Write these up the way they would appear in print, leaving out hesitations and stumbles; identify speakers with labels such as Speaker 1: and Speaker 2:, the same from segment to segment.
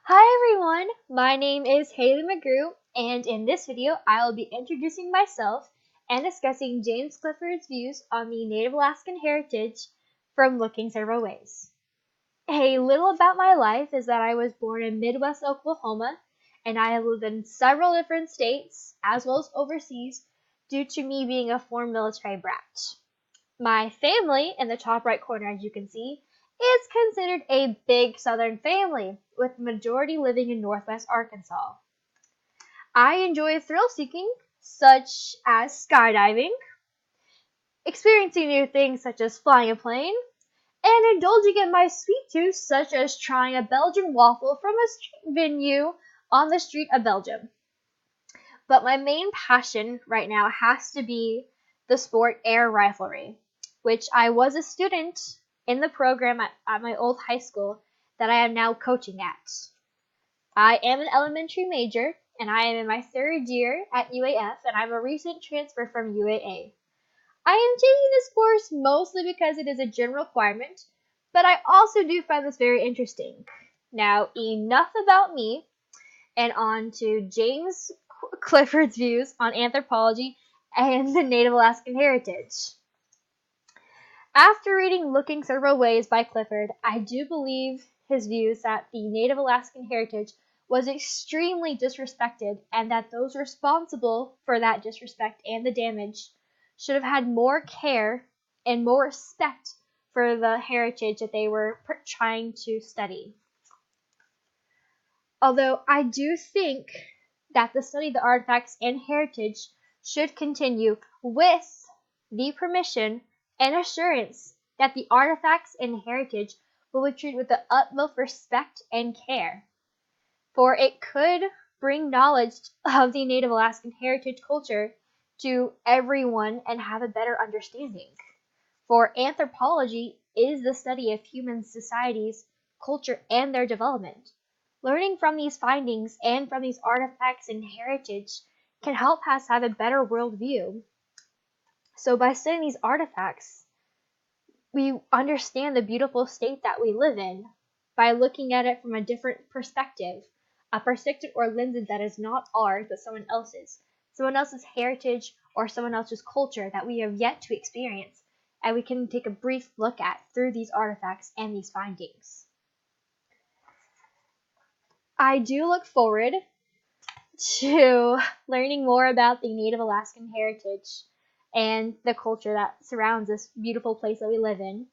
Speaker 1: Hi everyone, my name is Haley McGrew, and in this video I will be introducing myself and discussing James Clifford's views on the Native Alaskan heritage from Looking Several Ways. A little about my life is that I was born in Midwest Oklahoma, and I have lived in several different states as well as overseas due to me being a former military brat. My family, in the top right corner as you can see, is considered a big Southern family, with the majority living in Northwest Arkansas. I enjoy thrill seeking, such as skydiving, experiencing new things such as flying a plane, and indulging in my sweet tooth such as trying a Belgian waffle from a street venue on the street of Belgium. But my main passion right now has to be the sport air riflery, which I was a student in the program at my old high school that I am now coaching at. I am an elementary major, and I am in my third year at UAF, and I'm a recent transfer from UAA. I am taking this course mostly because it is a general requirement, but I also do find this very interesting. Now, enough about me, and on to James Clifford's views on anthropology and the Native Alaskan heritage. After reading Looking Several Ways by Clifford, I do believe his views that the Native Alaskan heritage was extremely disrespected and that those responsible for that disrespect and the damage should have had more care and more respect for the heritage that they were trying to study. Although I do think that the study of the artifacts and heritage should continue with the permission and assurance that the artifacts and heritage will be treated with the utmost respect and care. For it could bring knowledge of the Native Alaskan heritage culture to everyone and have a better understanding. For anthropology is the study of human societies, culture, and their development. Learning from these findings and from these artifacts and heritage can help us have a better worldview. So by studying these artifacts, we understand the beautiful state that we live in by looking at it from a different perspective, a perspective or lens that is not ours but someone else's heritage or someone else's culture that we have yet to experience, and we can take a brief look at through these artifacts and these findings. I do look forward to learning more about the Native Alaskan heritage and the culture that surrounds this beautiful place that we live in,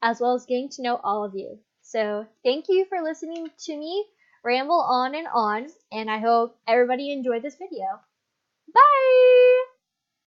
Speaker 1: as well as getting to know all of you. So thank you for listening to me ramble on, and I hope everybody enjoyed this video. Bye!